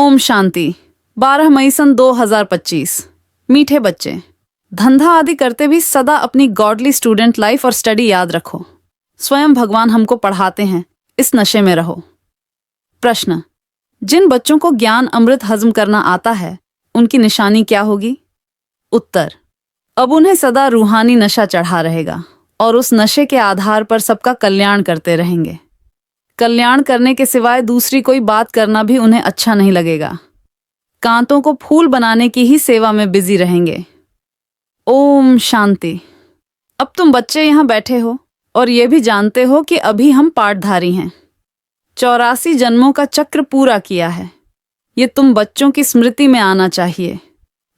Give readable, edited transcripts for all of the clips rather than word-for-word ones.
ओम शांति। 12 मई सन 2025। मीठे बच्चे, धंधा आदि करते भी सदा अपनी गॉडली स्टूडेंट लाइफ और स्टडी याद रखो। स्वयं भगवान हमको पढ़ाते हैं, इस नशे में रहो। प्रश्न: जिन बच्चों को ज्ञान अमृत हजम करना आता है, उनकी निशानी क्या होगी? उत्तर: अब उन्हें सदा रूहानी नशा चढ़ा रहेगा और उस नशे के आधार पर सबका कल्याण करते रहेंगे। कल्याण करने के सिवाय दूसरी कोई बात करना भी उन्हें अच्छा नहीं लगेगा। कांटों को फूल बनाने की ही सेवा में बिजी रहेंगे। ओम शांति। अब तुम बच्चे यहाँ बैठे हो और ये भी जानते हो कि अभी हम पाठधारी हैं। 84 जन्मों का चक्र पूरा किया है। ये तुम बच्चों की स्मृति में आना चाहिए।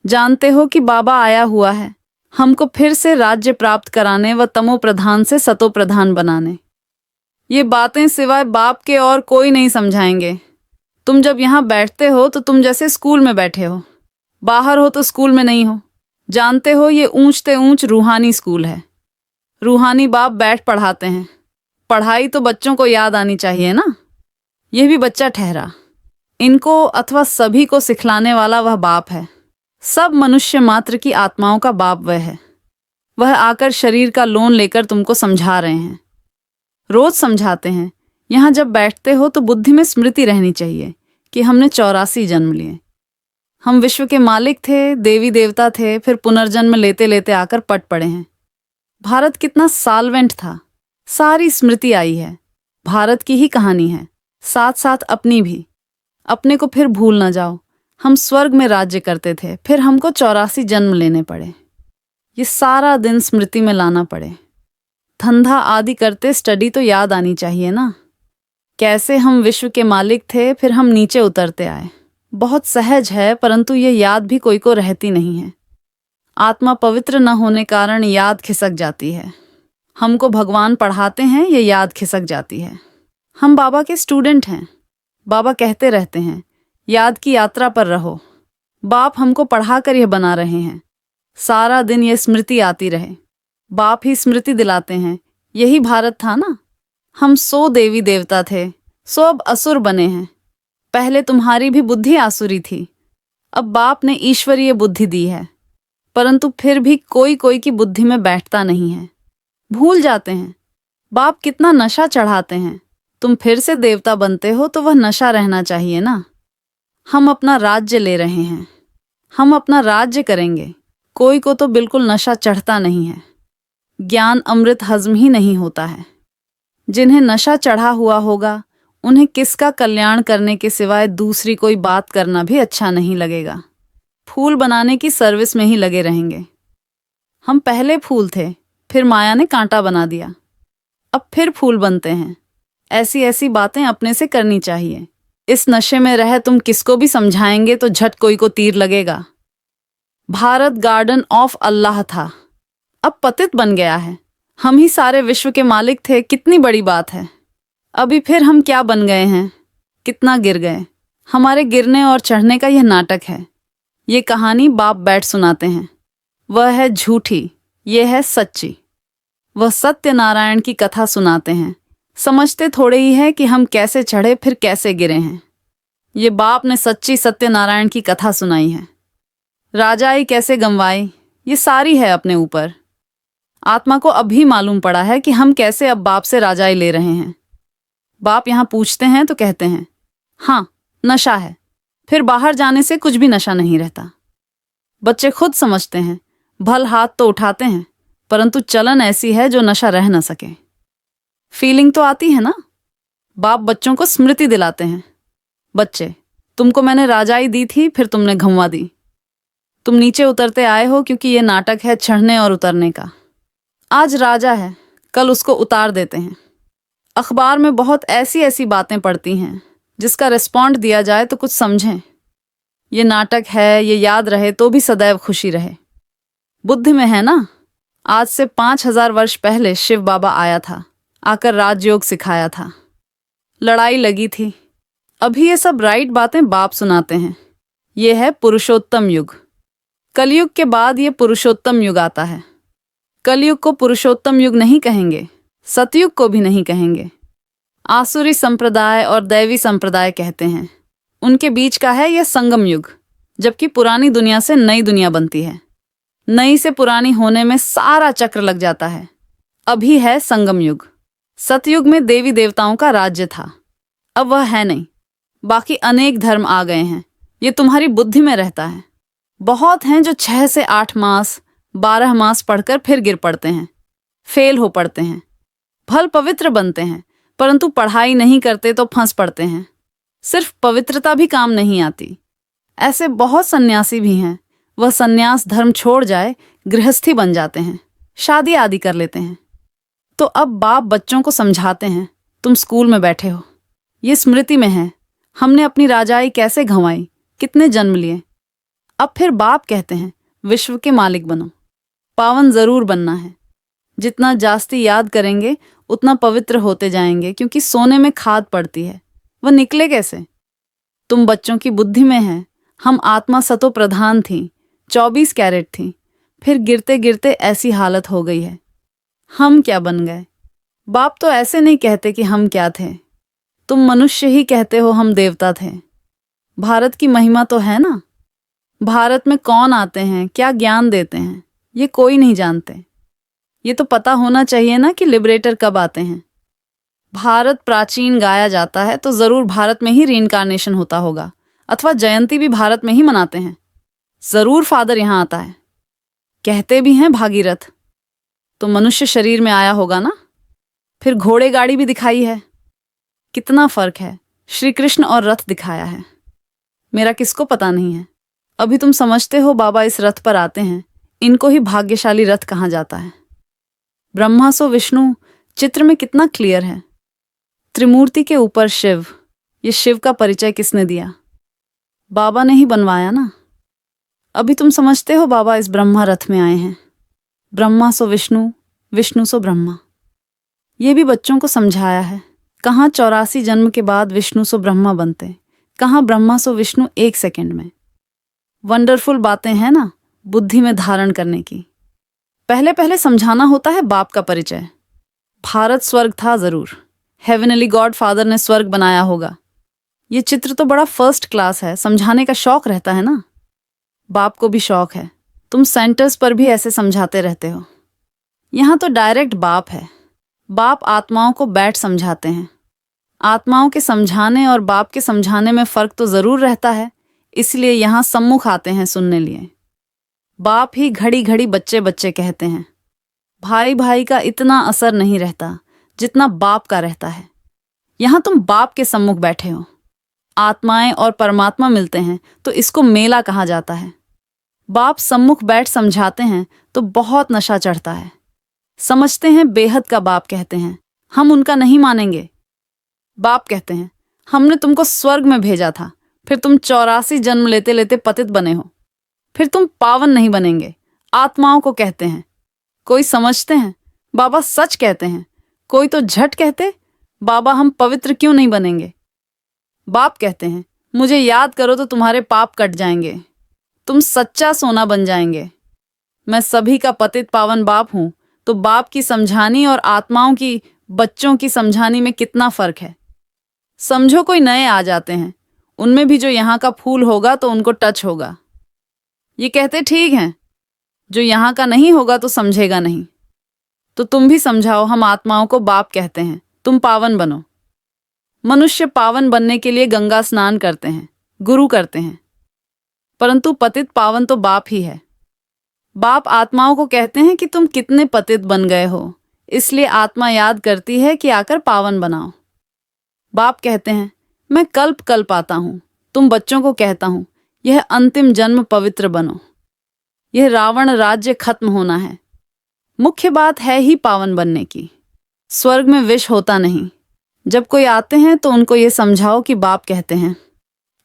जानते हो कि बाबा आया हुआ है हमको फिर से राज्य प्राप्त कराने व तमो प्रधान से सतो प्रधान बनाने। ये बातें सिवाय बाप के और कोई नहीं समझाएंगे। तुम जब यहाँ बैठते हो तो तुम जैसे स्कूल में बैठे हो, बाहर हो तो स्कूल में नहीं हो। जानते हो ये ऊंचते ऊंच रूहानी स्कूल है। रूहानी बाप बैठ पढ़ाते हैं। पढ़ाई तो बच्चों को याद आनी चाहिए ना। यह भी बच्चा ठहरा। इनको अथवा सभी को सिखलाने वाला वह बाप है। सब मनुष्य मात्र की आत्माओं का बाप वह है। वह आकर शरीर का लोन लेकर तुमको समझा रहे हैं। रोज समझाते हैं। यहाँ जब बैठते हो तो बुद्धि में स्मृति रहनी चाहिए कि हमने 84 जन्म लिए। हम विश्व के मालिक थे, देवी देवता थे, फिर पुनर्जन्म लेते लेते आकर पट पड़े हैं। भारत कितना साल्वेंट था, सारी स्मृति आई है। भारत की ही कहानी है, साथ साथ अपनी भी। अपने को फिर भूल ना जाओ। हम स्वर्ग में राज्य करते थे, फिर हमको 84 जन्म लेने पड़े। ये सारा दिन स्मृति में लाना पड़े। धंधा आदि करते स्टडी तो याद आनी चाहिए ना। कैसे हम विश्व के मालिक थे, फिर हम नीचे उतरते आए। बहुत सहज है, परंतु ये याद भी कोई को रहती नहीं है। आत्मा पवित्र न होने कारण याद खिसक जाती है। हमको भगवान पढ़ाते हैं, ये याद खिसक जाती है। हम बाबा के स्टूडेंट हैं। बाबा कहते रहते हैं याद की यात्रा पर रहो। बाप हमको पढ़ाकर यह बना रहे हैं। सारा दिन ये स्मृति आती रहे। बाप ही स्मृति दिलाते हैं। यही भारत था ना। हम 100 देवी देवता थे, 100 अब असुर बने हैं। पहले तुम्हारी भी बुद्धि आसुरी थी, अब बाप ने ईश्वरीय बुद्धि दी है। परंतु फिर भी कोई कोई की बुद्धि में बैठता नहीं है, भूल जाते हैं। बाप कितना नशा चढ़ाते हैं। तुम फिर से देवता बनते हो तो वह नशा रहना चाहिए ना। हम अपना राज्य ले रहे हैं, हम अपना राज्य करेंगे। कोई को तो बिल्कुल नशा चढ़ता नहीं है। ज्ञान अमृत हजम ही नहीं होता है। जिन्हें नशा चढ़ा हुआ होगा उन्हें किसका कल्याण करने के सिवाय दूसरी कोई बात करना भी अच्छा नहीं लगेगा। फूल बनाने की सर्विस में ही लगे रहेंगे। हम पहले फूल थे, फिर माया ने कांटा बना दिया, अब फिर फूल बनते हैं। ऐसी ऐसी बातें अपने से करनी चाहिए। इस नशे में रह तुम किसको भी समझाएंगे तो झट कोई को तीर लगेगा। भारत गार्डन ऑफ अल्लाह था, अब पतित बन गया है। हम ही सारे विश्व के मालिक थे, कितनी बड़ी बात है। अभी फिर हम क्या बन गए हैं, कितना गिर गए। हमारे गिरने और चढ़ने का यह नाटक है। ये कहानी बाप बैठ सुनाते हैं। वह है झूठी, यह है सच्ची। वह सत्यनारायण की कथा सुनाते हैं। समझते थोड़े ही है कि हम कैसे चढ़े फिर कैसे गिरे हैं। ये बाप ने सच्ची सत्यनारायण की कथा सुनाई है। राजाई कैसे गंवाई, ये सारी है अपने ऊपर। आत्मा को अभी मालूम पड़ा है कि हम कैसे अब बाप से राजाई ले रहे हैं। बाप यहाँ पूछते हैं तो कहते हैं हाँ नशा है, फिर बाहर जाने से कुछ भी नशा नहीं रहता। बच्चे खुद समझते हैं, भल हाथ तो उठाते हैं, परंतु चलन ऐसी है जो नशा रह न सके। फीलिंग तो आती है ना। बाप बच्चों को स्मृति दिलाते हैं। बच्चे, तुमको मैंने राजाई दी थी, फिर तुमने घुमा दी। तुम नीचे उतरते आए हो क्योंकि ये नाटक है चढ़ने और उतरने का। आज राजा है, कल उसको उतार देते हैं। अखबार में बहुत ऐसी ऐसी बातें पढ़ती हैं जिसका रिस्पॉन्ड दिया जाए तो कुछ समझें। ये नाटक है, ये याद रहे तो भी सदैव खुशी रहे। बुद्धि में है ना। आज से 5000 वर्ष पहले शिव बाबा आया था, आकर राजयोग सिखाया था। लड़ाई लगी थी। अभी ये सब राइट बातें बाप सुनाते हैं। ये है पुरुषोत्तम युग। कलयुग के बाद ये पुरुषोत्तम युग आता है। कलयुग को पुरुषोत्तम युग नहीं कहेंगे, सतयुग को भी नहीं कहेंगे। आसुरी संप्रदाय और दैवी संप्रदाय कहते हैं। उनके बीच का है यह संगम युग, जबकि पुरानी दुनिया से नई दुनिया बनती है। नई से पुरानी होने में सारा चक्र लग जाता है। अभी है संगम युग। सतयुग में देवी देवताओं का राज्य था, अब वह है नहीं। बाकी अनेक धर्म आ गए हैं, ये तुम्हारी बुद्धि में रहता है। बहुत हैं जो 6 से 8 मास 12 मास पढ़कर फिर गिर पड़ते हैं, फेल हो पड़ते हैं। भल पवित्र बनते हैं, परंतु पढ़ाई नहीं करते तो फंस पड़ते हैं। सिर्फ पवित्रता भी काम नहीं आती। ऐसे बहुत सन्यासी भी हैं, वह सन्यास धर्म छोड़ जाए गृहस्थी बन जाते हैं, शादी आदि कर लेते हैं। तो अब बाप बच्चों को समझाते हैं, तुम स्कूल में बैठे हो, ये स्मृति में है, हमने अपनी राजाई कैसे गंवाई, कितने जन्म लिए। अब फिर बाप कहते हैं, विश्व के मालिक बनो, पावन जरूर बनना है। जितना जास्ती याद करेंगे उतना पवित्र होते जाएंगे, क्योंकि सोने में खाद पड़ती है, वह निकले कैसे। तुम बच्चों की बुद्धि में है, हम आत्मा सतो प्रधान थी, 24 कैरेट थी, फिर गिरते गिरते ऐसी हालत हो गई है। हम क्या बन गए। बाप तो ऐसे नहीं कहते कि हम क्या थे, तुम मनुष्य ही कहते हो हम देवता थे। भारत की महिमा तो है ना। भारत में कौन आते हैं, क्या ज्ञान देते हैं, ये कोई नहीं जानते। ये तो पता होना चाहिए ना कि लिबरेटर कब आते हैं। भारत प्राचीन गाया जाता है तो जरूर भारत में ही रीइंकार्नेशन होता होगा, अथवा जयंती भी भारत में ही मनाते हैं। जरूर फादर यहां आता है। कहते भी हैं भागीरथ, तो मनुष्य शरीर में आया होगा ना। फिर घोड़े गाड़ी भी दिखाई है। कितना फर्क है, श्री कृष्ण और रथ दिखाया है। मेरा किसको पता नहीं है। अभी तुम समझते हो बाबा इस रथ पर आते हैं, इनको ही भाग्यशाली रथ कहा जाता है। ब्रह्मा सो विष्णु चित्र में कितना क्लियर है। त्रिमूर्ति के ऊपर शिव, ये शिव का परिचय किसने दिया। बाबा ने ही बनवाया ना। अभी तुम समझते हो बाबा इस ब्रह्मा रथ में आए हैं। ब्रह्मा सो विष्णु, विष्णु सो ब्रह्मा। ये भी बच्चों को समझाया है। कहाँ 84 जन्म के बाद विष्णु सो ब्रह्मा बनते, कहाँ ब्रह्मा सो विष्णु 1 सेकंड में। वंडरफुल बातें हैं ना बुद्धि में धारण करने की। पहले पहले समझाना होता है बाप का परिचय। भारत स्वर्ग था जरूर, हेवनली गॉड फादर ने स्वर्ग बनाया होगा। ये चित्र तो बड़ा फर्स्ट क्लास है, समझाने का शौक रहता है ना। बाप को भी शौक है, तुम सेंटर्स पर भी ऐसे समझाते रहते हो। यहाँ तो डायरेक्ट बाप है। बाप आत्माओं को बैठ समझाते हैं। आत्माओं के समझाने और बाप के समझाने में फर्क तो जरूर रहता है, इसलिए यहाँ सम्मुख आते हैं सुनने लिए। बाप ही घड़ी घड़ी बच्चे बच्चे कहते हैं। भाई भाई का इतना असर नहीं रहता जितना बाप का रहता है। यहाँ तुम बाप के सम्मुख बैठे हो। आत्माएं और परमात्मा मिलते हैं तो इसको मेला कहा जाता है। बाप सम्मुख बैठ समझाते हैं तो बहुत नशा चढ़ता है। समझते हैं बेहद का बाप कहते हैं, हम उनका नहीं मानेंगे। बाप कहते हैं, हमने तुमको स्वर्ग में भेजा था, फिर तुम 84 जन्म लेते लेते पतित बने हो, फिर तुम पावन नहीं बनेंगे। आत्माओं को कहते हैं। कोई समझते हैं बाबा सच कहते हैं, कोई तो झट कहते बाबा हम पवित्र क्यों नहीं बनेंगे। बाप कहते हैं, मुझे याद करो तो तुम्हारे पाप कट जाएंगे, तुम सच्चा सोना बन जाएंगे। मैं सभी का पतित पावन बाप हूं, तो बाप की समझानी और आत्माओं की बच्चों की समझानी में कितना फर्क है। समझो कोई नए आ जाते हैं, उनमें भी जो यहाँ का फूल होगा तो उनको टच होगा। ये कहते ठीक हैं, जो यहाँ का नहीं होगा तो समझेगा नहीं। तो तुम भी समझाओ, हम आत्माओं को बाप कहते हैं, तुम पावन बनो। मनुष्य पावन बनने के लिए गंगा स्नान करते हैं, गुरु करते हैं, परंतु पतित पावन तो बाप ही है। बाप आत्माओं को कहते हैं कि तुम कितने पतित बन गए हो, इसलिए आत्मा याद करती है कि आकर पावन बनाओ। बाप कहते हैं, मैं कल्प कल्प आता हूं, तुम बच्चों को कहता हूं, यह अंतिम जन्म पवित्र बनो। यह रावण राज्य खत्म होना है। मुख्य बात है ही पावन बनने की। स्वर्ग में विष होता नहीं। जब कोई आते हैं तो उनको ये समझाओ कि बाप कहते हैं।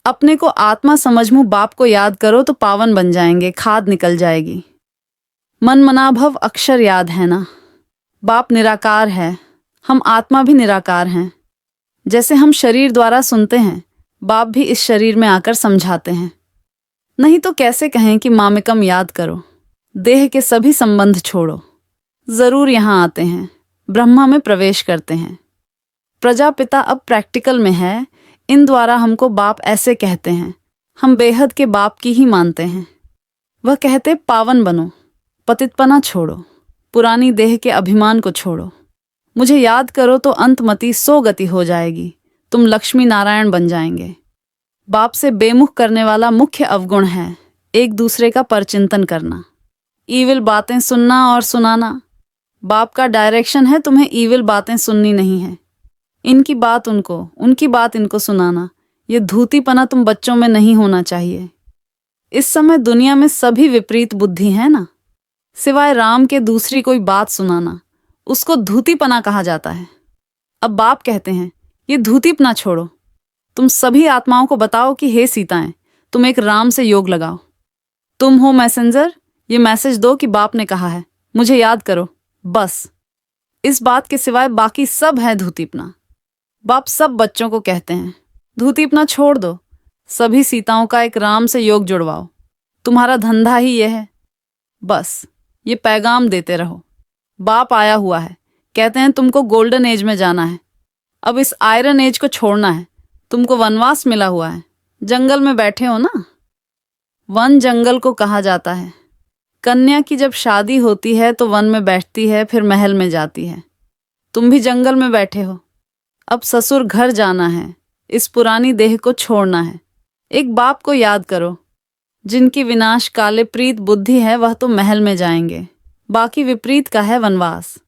अपने को आत्मा समझमू बाप को याद करो तो पावन बन जाएंगे, खाद निकल जाएगी। मन मनाभव अक्षर याद है ना। बाप निराकार है, हम आत्मा भी निराकार हैं। जैसे हम शरीर द्वारा सुनते हैं, बाप भी इस शरीर में आकर समझाते हैं। नहीं तो कैसे कहें कि मामेकम याद करो, देह के सभी संबंध छोड़ो। जरूर यहाँ आते हैं, ब्रह्मा में प्रवेश करते हैं। प्रजापिता अब प्रैक्टिकल में है, इन द्वारा हमको बाप ऐसे कहते हैं, हम बेहद के बाप की ही मानते हैं। वह कहते पावन बनो, पतितपना छोड़ो, पुरानी देह के अभिमान को छोड़ो, मुझे याद करो तो अंतमति सो गति हो जाएगी, तुम लक्ष्मी नारायण बन जाएंगे। बाप से बेमुख करने वाला मुख्य अवगुण है एक दूसरे का परचिंतन करना, ईविल बातें सुनना और सुनाना। बाप का डायरेक्शन है तुम्हें ईविल बातें सुननी नहीं है, इनकी बात उनको, उनकी बात इनको सुनाना। ये धूतीपना तुम बच्चों में नहीं होना चाहिए। इस समय दुनिया में सभी विपरीत बुद्धि है ना, सिवाय राम के दूसरी कोई बात सुनाना, उसको धूतीपना कहा जाता है। अब बाप कहते हैं ये धूतीपना छोड़ो, तुम सभी आत्माओं को बताओ कि हे सीताएं, तुम एक राम से योग लगाओ, तुम हो मैसेंजर, ये मैसेज दो कि बाप ने कहा है, मुझे याद करो। बस इस बात के सिवाय बाकी सब है धूतीपना। बाप सब बच्चों को कहते हैं धूतीपना छोड़ दो, सभी सीताओं का एक राम से योग जुड़वाओ, तुम्हारा धंधा ही यह है। बस ये पैगाम देते रहो। बाप आया हुआ है, कहते हैं तुमको गोल्डन एज में जाना है, अब इस आयरन एज को छोड़ना है, तुमको वनवास मिला हुआ है, जंगल में बैठे हो ना। वन जंगल को कहा जाता है। कन्या की जब शादी होती है तो वन में बैठती है, फिर महल में जाती है। तुम भी जंगल में बैठे हो, अब ससुर घर जाना है, इस पुरानी देह को छोड़ना है। एक बाप को याद करो, जिनकी विनाश काले प्रीत बुद्धि है वह तो महल में जाएंगे, बाकी विपरीत का है वनवास,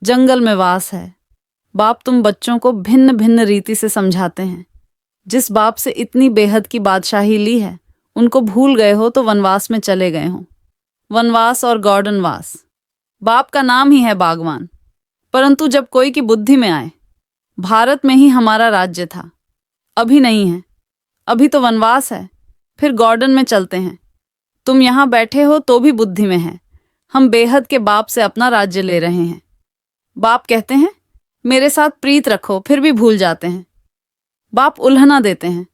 जंगल में वास है। बाप तुम बच्चों को भिन्न भिन्न रीति से समझाते हैं। जिस बाप से इतनी बेहद की बादशाही ली है उनको भूल गए हो तो वनवास में चले गए हो। वनवास और गॉर्डन वास, बाप का नाम ही है बागवान। परंतु जब कोई की बुद्धि में आए, भारत में ही हमारा राज्य था, अभी नहीं है, अभी तो वनवास है, फिर गॉर्डन में चलते हैं। तुम यहाँ बैठे हो तो भी बुद्धि में है, हम बेहद के बाप से अपना राज्य ले रहे हैं। बाप कहते हैं मेरे साथ प्रीत रखो, फिर भी भूल जाते हैं। बाप उल्हना देते हैं,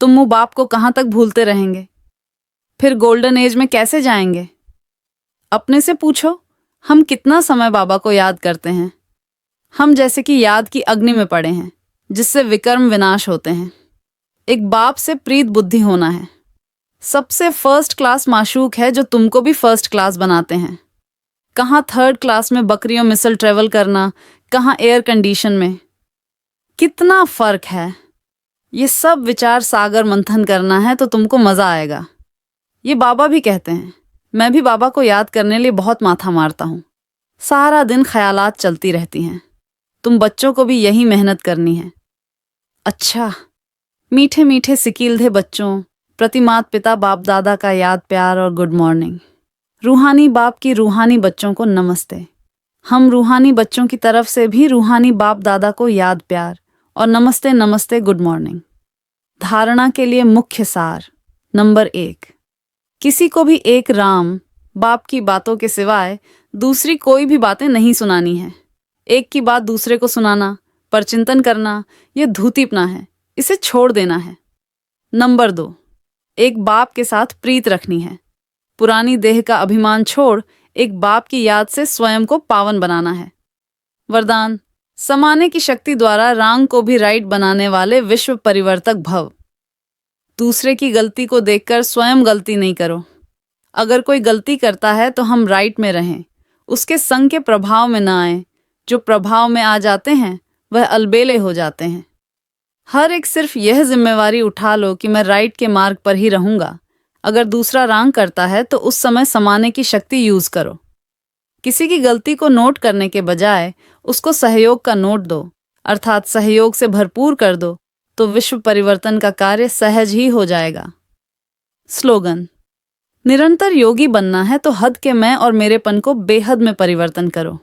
तुम मुँह बाप को कहाँ तक भूलते रहेंगे, फिर गोल्डन एज में कैसे जाएंगे। अपने से पूछो, हम कितना समय बाबा को याद करते हैं। हम जैसे कि याद की अग्नि में पड़े हैं, जिससे विकर्म विनाश होते हैं। एक बाप से प्रीत बुद्धि होना है। सबसे फर्स्ट क्लास माशूक है जो तुमको भी फर्स्ट क्लास बनाते हैं। कहाँ थर्ड क्लास में बकरियों मिसल ट्रेवल करना, कहाँ एयर कंडीशन में। कितना फर्क है। ये सब विचार सागर मंथन करना है तो तुमको मजा आएगा। ये बाबा भी कहते हैं, मैं भी बाबा को याद करने लिए बहुत माथा मारता हूँ, सारा दिन ख्यालात चलती रहती हैं। तुम बच्चों को भी यही मेहनत करनी है। अच्छा, मीठे मीठे सिकीलधे बच्चों प्रति माता पिता बाप दादा का याद प्यार और गुड मॉर्निंग। रूहानी बाप की रूहानी बच्चों को नमस्ते। हम रूहानी बच्चों की तरफ से भी रूहानी बाप दादा को याद प्यार और नमस्ते नमस्ते गुड मॉर्निंग। धारणा के लिए मुख्य सार नंबर 1, किसी को भी एक राम बाप की बातों के सिवाय दूसरी कोई भी बातें नहीं सुनानी है। एक की बात दूसरे को सुनाना, परचिंतन करना, यह धूतीपना है, इसे छोड़ देना है। नंबर 2, एक बाप के साथ प्रीत रखनी है। पुरानी देह का अभिमान छोड़ एक बाप की याद से स्वयं को पावन बनाना है। वरदान, समाने की शक्ति द्वारा रांग को भी राइट बनाने वाले विश्व परिवर्तक भव। दूसरे की गलती को देखकर स्वयं गलती नहीं करो। अगर कोई गलती करता है तो हम राइट में रहें, उसके संग के प्रभाव में ना आए। जो प्रभाव में आ जाते हैं वह अलबेले हो जाते हैं। हर एक सिर्फ यह जिम्मेवारी उठा लो कि मैं राइट के मार्ग पर ही रहूंगा। अगर दूसरा रांग करता है तो उस समय समाने की शक्ति यूज करो। किसी की गलती को नोट करने के बजाय उसको सहयोग का नोट दो, अर्थात सहयोग से भरपूर कर दो, तो विश्व परिवर्तन का कार्य सहज ही हो जाएगा। स्लोगन, निरंतर योगी बनना है तो हद के मैं और मेरेपन को बेहद में परिवर्तन करो।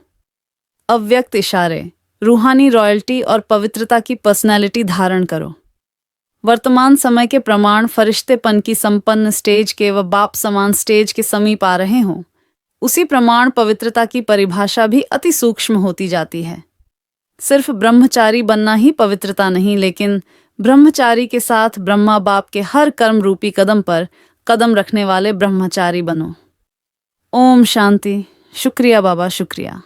अव्यक्त इशारे, रूहानी रॉयल्टी और पवित्रता की पर्सनैलिटी धारण करो। वर्तमान समय के प्रमाण फरिश्तेपन की संपन्न स्टेज के व बाप समान स्टेज के समीप आ रहे हों, उसी प्रमाण पवित्रता की परिभाषा भी अति सूक्ष्म होती जाती है। सिर्फ ब्रह्मचारी बनना ही पवित्रता नहीं, लेकिन ब्रह्मचारी के साथ ब्रह्मा बाप के हर कर्म रूपी कदम पर कदम रखने वाले ब्रह्मचारी बनो। ओम शांति। शुक्रिया बाबा, शुक्रिया।